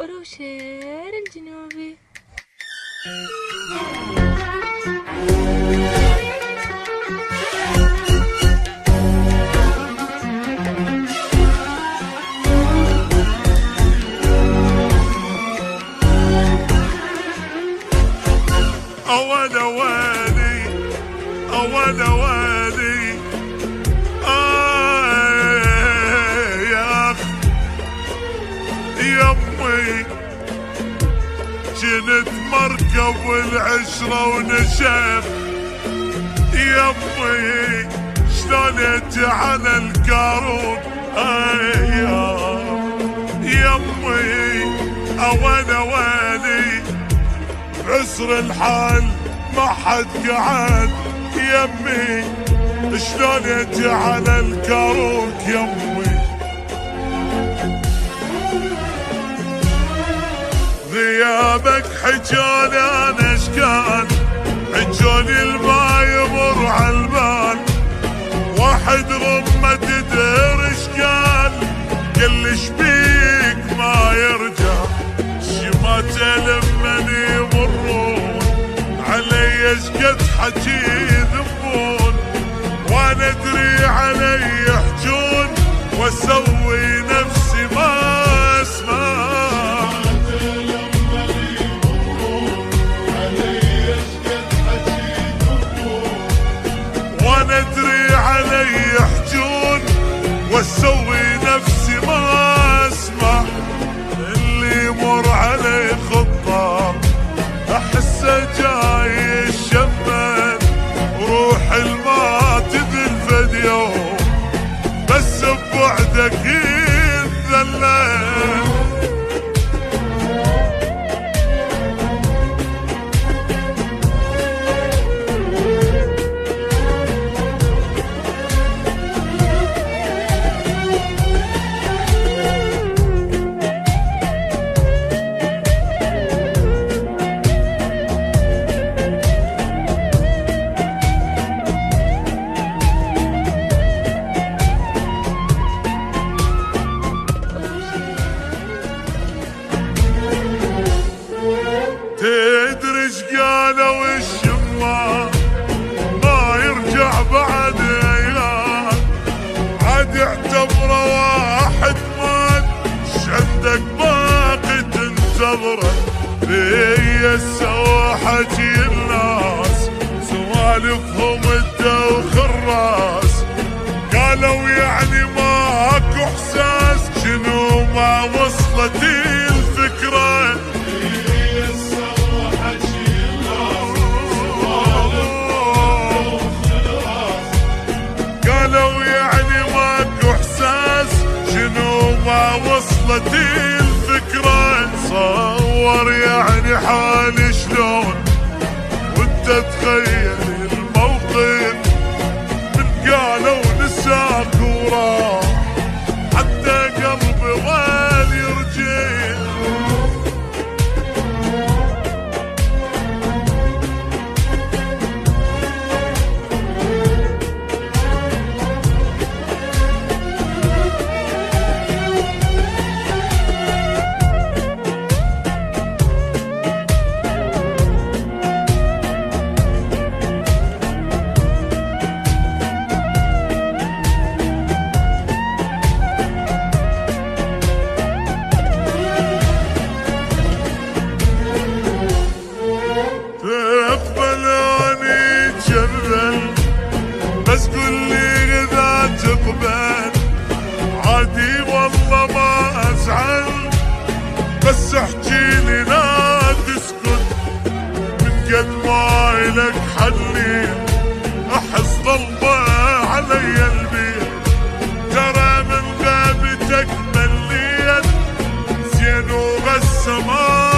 وشير الجنوبي. أولا وادي أولا وادي يا أخ يمي جنت مركب العشرة ونشف يمي شلونت على الكارون يمي أولا وادي عسر الحال ما حد قعد يمي شلون انت على الكاروك يمي غيابك حجانا انا اشكال حجوني الما يمر عالبال واحد غمة تدير اشكال كل شبيك ما يرجع شماته لمن يمرون علي اشقد حكي يذبون وانا ادري علي يحجون واسوي نفسي ما اسمع وانا ادري علي يحجون واسوي نفسي ما اسمع اللي يمر علي خطة احسه جاي الشمال وروح الما تذل فد يوم بس ببعدك يتذلل تدري ايش قالوا الشمال ما يرجع بعد ايام عاد اعتبره واحد مات ايش عندك باقي تنتظره في السوا حكي الناس سوالفهم الدوخ الراس قالوا يعني ماكو احساس شنو ما وصلت الفكره قالوا يعني ماكو احساس شنو ما وصلت الفكرة تصور يعني حالي شلون وانت تخيل الموقف من قالوا نساك وراح حتى قلبي ظل يرجع بس قل لي اذا تقبل عادي والله ما ازعل بس احكي لي لا تسكت من قد ما الك حلي احس ضلبه علي البيت ترى من غيبتك مليت زين وغسمان